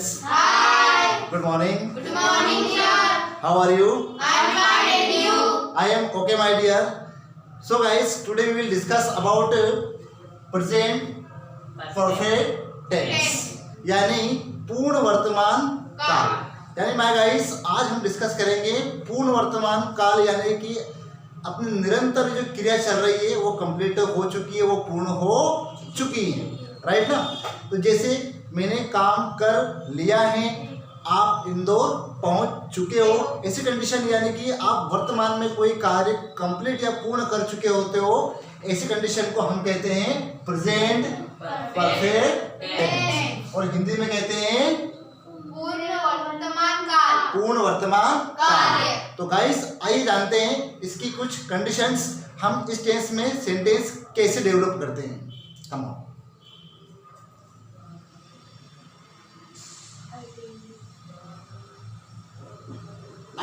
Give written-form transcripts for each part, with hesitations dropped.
friends. Hi. Good morning. Good morning, sir. How are you? I am fine, and you? I am okay, my dear. So, guys, today we will discuss about present perfect tense, यानी पूर्ण वर्तमान काल। यानी my guys, आज हम discuss करेंगे पूर्ण वर्तमान काल, यानी कि अपनी निरंतर जो क्रिया चल रही है वो कंप्लीट हो चुकी है, वो पूर्ण हो चुकी है, राइट ना। तो जैसे मैंने काम कर लिया है, आप इंदौर पहुंच चुके हो, ऐसी कंडीशन यानी कि आप वर्तमान में कोई कार्य कंप्लीट या पूर्ण कर चुके होते हो, ऐसी कंडीशन को हम कहते हैं प्रेजेंट परफेक्ट टेंस, और हिंदी में कहते हैं पूर्ण वर्तमान काल। तो गाइस, आइए जानते हैं इसकी कुछ कंडीशंस, हम इस टेंस में सेंटेंस कैसे डेवलप करते हैं। हम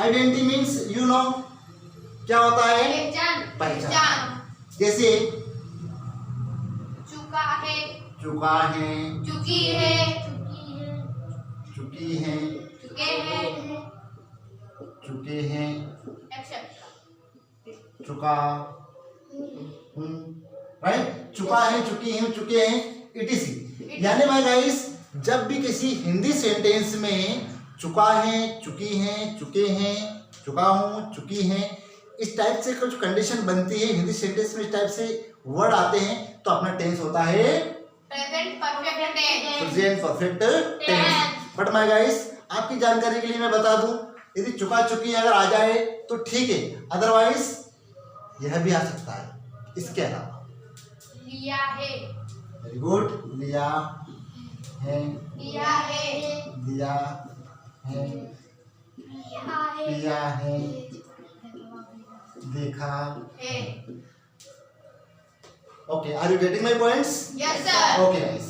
आइडेंटिटी मीन्स यू नो, क्या होता है? पहचान। जैसे चुका है, चुका है, चुकी है, चुकी है, चुके हैं, चुके हैं, एक्सेप्ट चुका राइट, चुका है, चुकी है, चुके हैं, इटीसी। यानी माय गाइस, जब भी किसी हिंदी सेंटेंस में चुका है, चुकी हैं, चुके हैं, चुका हूँ, चुकी हैं, इस टाइप से कुछ कंडीशन बनती है हिंदी सेंटेंस में, इस टाइप से वर्ड आते हैं, तो अपना टेंस होता है present perfect tense. Present perfect tense. But my guys, आपकी जानकारी के लिए मैं बता दूं, यदि चुका चुकी अगर आ जाए तो ठीक है, अदरवाइज यह भी आ सकता है इसके अलावा। लिया है, वेरी गुड, लिया है, लिया है, दिया है, पिया है, देखा है। Okay, are you getting my points? Yes sir. Okay guys,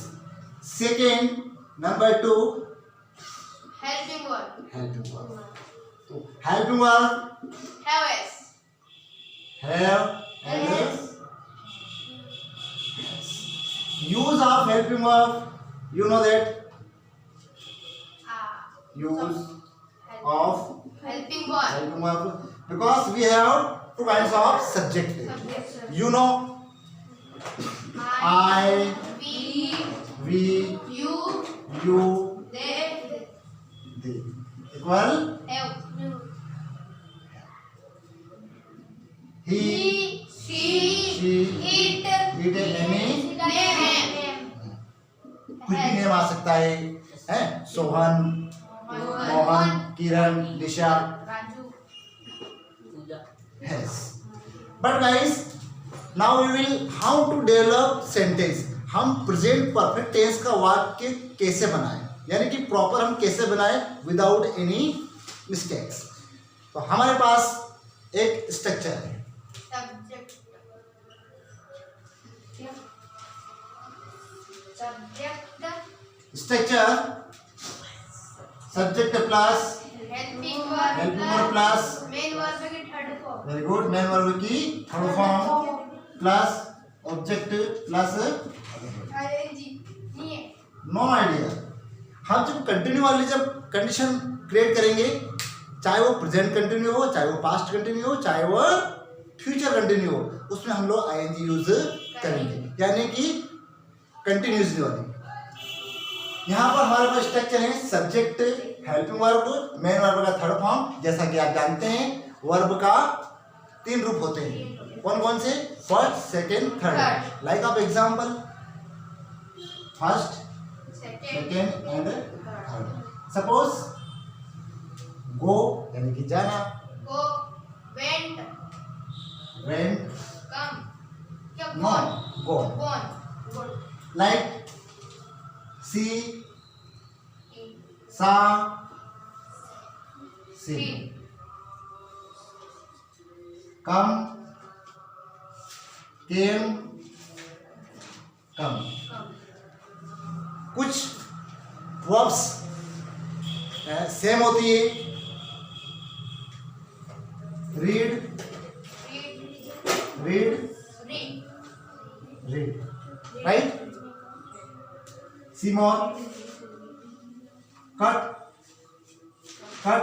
second number 2, helping verb, helping verb. तो helping verb have and use of helping verb, you know that use of helping verb, helping verb, because we have two kinds of subject, you know, I, we, you, they equal have, he, she, it, any name, कुछ भी name आ सकता है, सोहन, मोहन, किरण, निशा, Raju. yes. But guys, now we will how to develop sentence, हम present perfect tense का वाक्य कैसे बनाएं, यानी कि प्रॉपर हम कैसे बनाएं विदाउट एनी मिस्टेक्स। तो हमारे पास एक स्ट्रक्चर है, structure subject plus helping verb plus main verb की third form, very good, main verb की third form plus object plus no idea. हम जब कंटिन्यू वाली जब कंडीशन क्रिएट करेंगे, चाहे वो प्रेजेंट कंटिन्यू हो, चाहे वो पास्ट कंटिन्यू हो, चाहे वो फ्यूचर कंटिन्यू हो, उसमें हम लोग आईएनजी यूज करेंगे, यानी कि कंटिन्यूसली वाली। यहाँ पर हमारे पास स्ट्रक्चर है subject, helping verb, main verb का थर्ड फॉर्म। जैसा कि आप जानते हैं वर्ब का 3 रूप होते हैं, कौन कौन से? First, second, third. Like of example, first, second and third. Suppose go यानी कि जाना, go, went, वेंट, come, क्या no, gone, go. gone, like see, saw, see, कम, केम, कम। कुछ वर्ब्स सेम होती है, read, read, read, write. See more, cut cut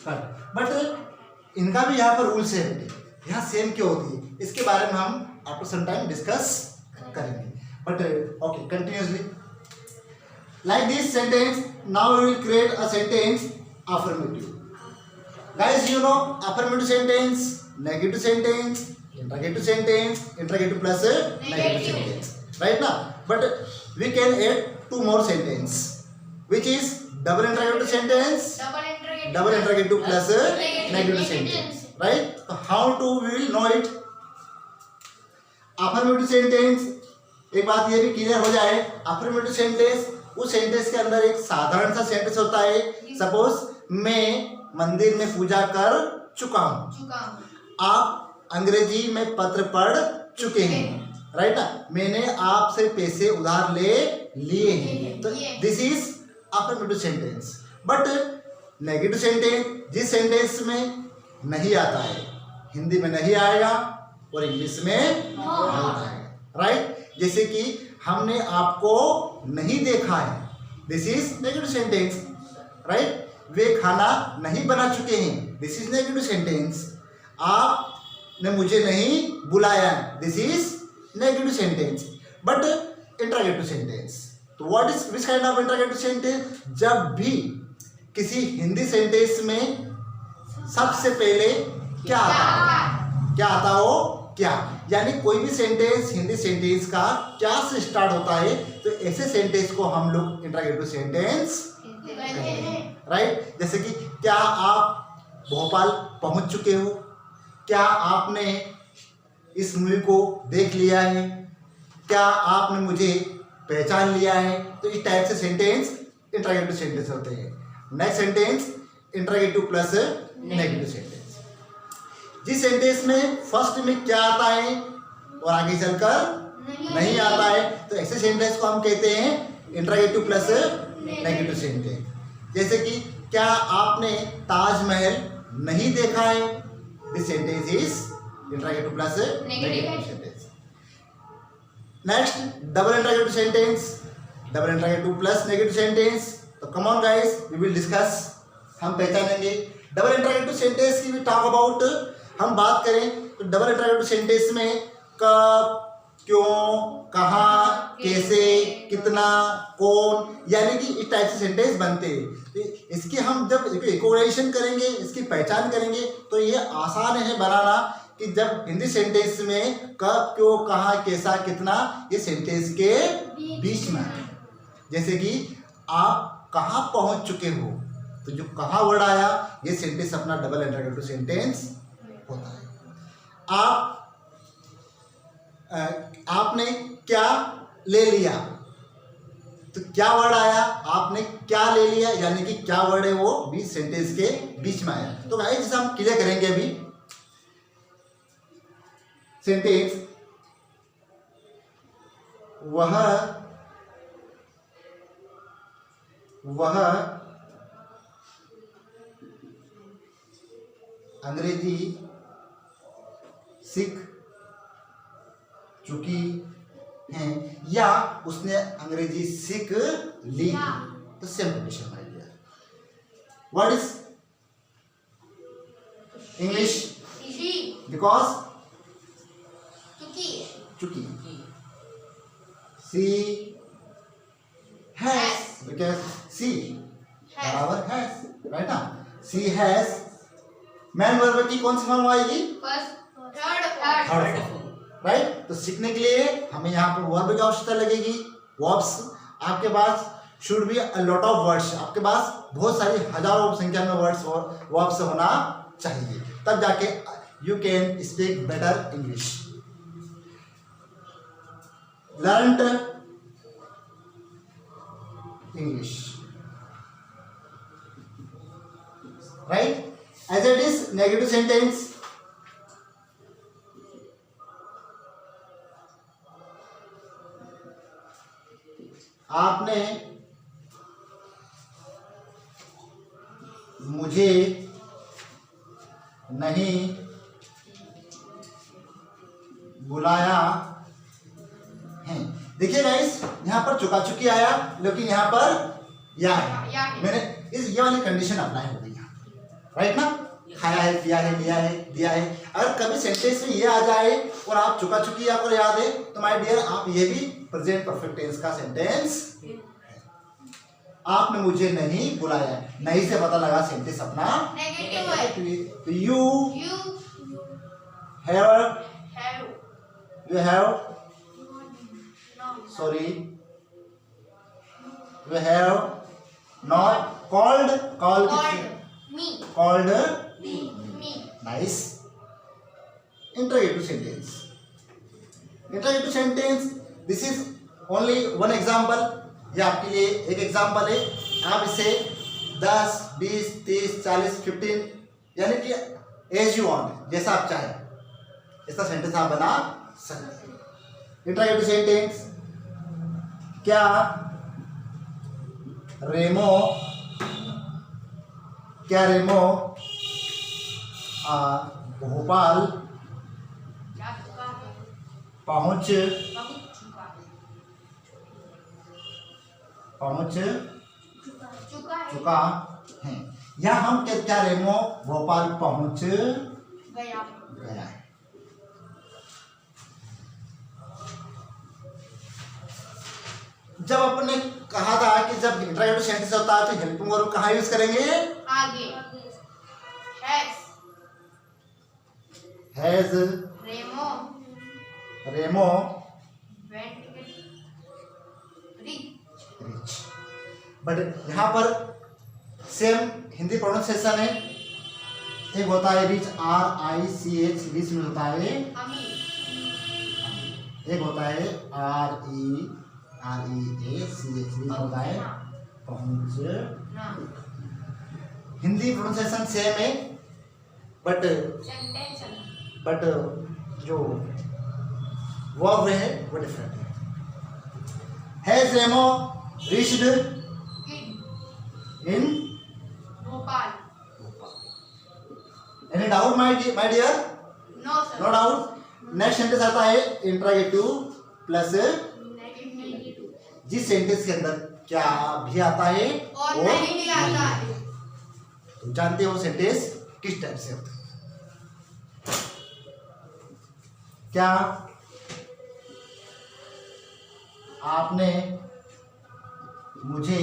cut. But इनका भी यहाँ पर रूल्स है बेटे, यहाँ सेम क्यों होती है, इसके बारे में हम आफ्टर सम टाइम डिस्कस करेंगे। But okay, continuously like this sentence. Now we will create a sentence affirmative. Guys, you know affirmative sentence, negative sentence, interrogative plus negative sentence, right now? But we can add two more sentence, which is double interrogative sentence, double interrogative plus negative sentence, right? So how to we will know it? Affirmative sentence, एक बात ये भी clear हो जाए, affirmative sentence उस sentence के अंदर एक साधारण सा सेंटेंस होता है। सपोज मैं मंदिर में पूजा कर चुका हूँ, आप अंग्रेजी में पत्र पढ़ चुके हैं, राइट ना, मैंने आपसे पैसे उधार ले लिए हैं। तो this is affirmative sentence. But negative sentence जिस सेंटेंस में नहीं आता है, हिंदी में नहीं आएगा और इंग्लिश में नहीं आएगा, राइट। जैसे कि हमने आपको नहीं देखा है, this is negative sentence, right. वे खाना नहीं बना चुके हैं, दिस इज नेगेटिव सेंटेंस। आपने मुझे नहीं बुलाया, this is negative sentence. But interrogative sentence, तो what is which kind of interrogative sentence? जब भी किसी हिंदी सेंटेंस में सबसे पहले क्या आता हो क्या, यानी कोई भी सेंटेंस हिंदी सेंटेंस का क्या से स्टार्ट होता है, तो ऐसे सेंटेंस को हम लोग इंटरोगेटिव सेंटेंस कहते हैं, राइट। जैसे कि क्या आप भोपाल पहुंच चुके हो, क्या आपने इस मूवी को देख लिया है, क्या आपने मुझे पहचान लिया है, तो इस टाइप से सेंटेंस इंटरोगेटिव सेंटेंस होते हैं। Next sentence interrogative plus negative sentence. जिस सेंटेंस में फर्स्ट में क्या आता है और आगे चलकर नहीं आता है, तो ऐसे सेंटेंस को हम कहते हैं इंटरोगेटिव प्लस नेगेटिव सेंटेंस। जैसे कि क्या आपने ताजमहल नहीं देखा है, this sentence is interrogative plus negative sentence. Next double interrogative sentence, double interrogative plus negative sentence. तो come on guys, we will discuss, हम पहचानेंगे। डबल इंटरोगेटिव सेंटेंस की भी टॉक अबाउट हम बात करें तो डबल इंटरोगेटिव सेंटेंस में कब, क्यों, कहाँ, कैसे, कितना, कौन, यानी कि इस टाइप से सेंटेंस बनते हैं। इसकी हम जब इक्वेशन करेंगे, इसकी पहचान करेंगे, तो ये आसान है बनाना कि जब हिंदी सेंटेंस में कब, क्यों, कहाँ, कैसा, कितना, ये सेंटेंस के बीच में आए। जैसे कि आप कहाँ पहुँच चुके हो, तो जो कहाँ वर्ड आया, ये सेंटेंस अपना डबल इंटरोगेटिव सेंटेंस होता है। आपने क्या ले लिया, तो क्या वर्ड आया, आपने क्या ले लिया, यानी कि क्या वर्ड है वो भी सेंटेंस के बीच में आया। तो गाइस जैसे हम क्लियर करेंगे अभी सेंटेंस, वह अंग्रेजी सीख चुकी हैं या उसने अंग्रेजी सीख ली, तो सेम कंडीशन में दिया। What is English? बिकॉज चुकी, सी हैज, बिकॉज सी बराबर हैज, राइट ना। सी हैज मैन वर्ब की कौन सी फॉर्म आएगी? Third form, right. तो सीखने के लिए हमें यहाँ पर वर्ब की आवश्यकता लगेगी। वर्ब्स आपके पास should be a lot of words, आपके पास बहुत सारी हजारों संख्या में वर्ब्स होना चाहिए, तब जाके you can speak better English. Learned English, right. As it is negative sentence, आपने मुझे नहीं बुलाया है। देखिए गाइस, यहाँ पर चुका चुकी आया, लेकिन यहाँ पर या या है, है। मैंने ये वाली कंडीशन अप्लाई हो गई यहाँ, राइट ना। खाया है, पिया है, लिया है, दिया है। अगर कभी सेंटेंस में ये आ जाए और आप चुका चुकी आपको याद है, तो माय डियर आप ये भी प्रेजेंट परफेक्ट टेंस का सेंटेंस। आपने मुझे नहीं बुलाया, नहीं से पता लगा सेंटेंस अपना नेगेटिव है। तो you You have have no sorry you have not called called me called me nice. Interrogative sentence, interrogative sentence this is only one example. ये आपके लिए एक एग्जांपल है। आप इसे 10, 20, 30, 40, 15 यानी कि एज यू वांट, जैसा आप चाहें इसका सेंटेंस आप बना सकते हैं। इंटरोगेटिव सेंटेंस, क्या रेमो भोपाल जा चुका है पहुंच पहुंच चुका है चुका है। या हम क्या रेमो भोपाल पहुंच गया गया है। जब अपने कहा था कि जब इंटरोगेटिव सेंटेंस होता है तो हेल्पिंग वर्ब कहाँ यूज करेंगे? आगे has Remo went reach rich. But यहाँ पर सेम हिंदी प्रोनाउंसिएशन है। एक होता है रिच RICH रिच में होता है, अमीर एक होता है REACH रिच होता है पहुंच। ना हिंदी प्रोनाउंसिएशन सेम है बट सेंटेंस जो वर्ब है वो डिफरेंट है। Has Remo reached kid in Bhopal any doubt my dear? No sir no doubt. Next sentence आता है इंट्रोगेटिव प्लस नेगेटिव जिस सेंटेंस के अंदर क्या भी आता है और नहीं भी आता है। तो जानते हो सेंटेंस किस टाइप से होता है? क्या आपने मुझे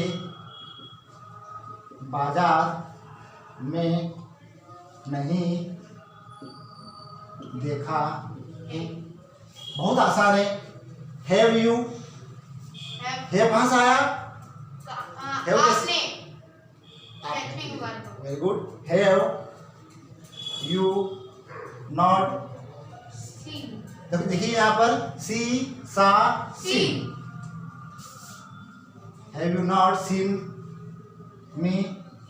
बाजार में नहीं देखा? बहुत आसान है। हैव यू, हैव कहाँ से आया? Have आपने आप- helping verb very good. Have you not, seen देखिए यहाँ पर see saw see. Seen have you not seen me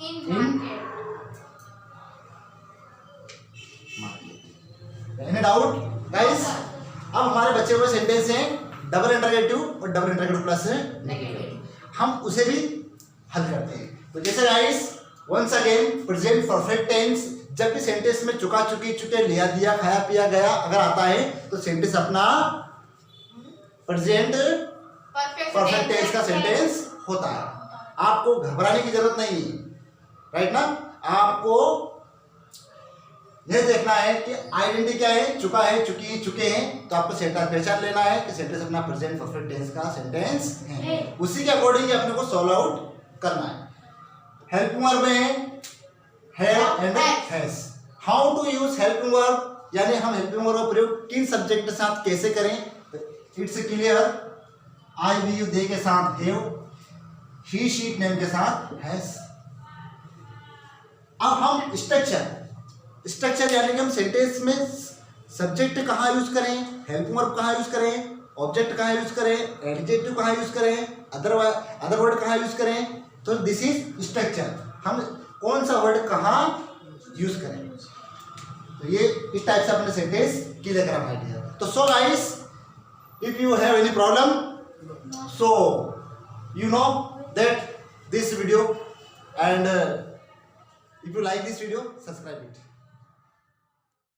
in In? Market any doubt guys? अब हमारे बचे हुए सेंटेंस हैं डबल इंटरोगेटिव और डबल इंटरोगेटिव प्लस नेगेटिव हम उसे भी हल करते हैं। तो जैसे guys once again present perfect tense, जब भी सेंटेंस में चुका चुकी चुके लिया दिया खाया पिया गया अगर आता है तो सेंटेंस अपना प्रेजेंट परफेक्ट टेंस का सेंटेंस होता है। आपको घबराने की जरूरत नहीं है, राइट ना। आपको यह देखना है कि आइडेंटिटी क्या है, चुका है, चुकी, चुके हैं, तो आपको सेंटेंस पहचान लेना है कि सेंटेंस अपना प्रेजेंट परफेक्ट टेंस का सेंटेंस है। उसी के अकॉर्डिंग अपने को सॉल्व आउट करना है। हेल्पिंग वर्ब में have and has. How to use helping verb, यानी हम हेल्पिंग वर्ब का प्रयोग किन सब्जेक्ट के साथ कैसे करें? It's clear. I we you they के साथ हैव, ही शी नेम के साथ हैज। अब हम स्ट्रक्चर यानी कि हम सेंटेंस में सब्जेक्ट कहाँ यूज करें, हेल्पिंग वर्ब कहाँ यूज करें, ऑब्जेक्ट कहाँ यूज करें, एडजेक्टिव कहाँ यूज करें, अदर वर्ड कहाँ यूज करें, तो दिस इज स्ट्रक्चर। हम कौन सा वर्ड कहाँ यूज करें, तो ये इस टाइप से अपने सेंटेंस क्लियर करा भाई डियर। तो so guys if you have any problem so you know that this video and if you like this video subscribe it.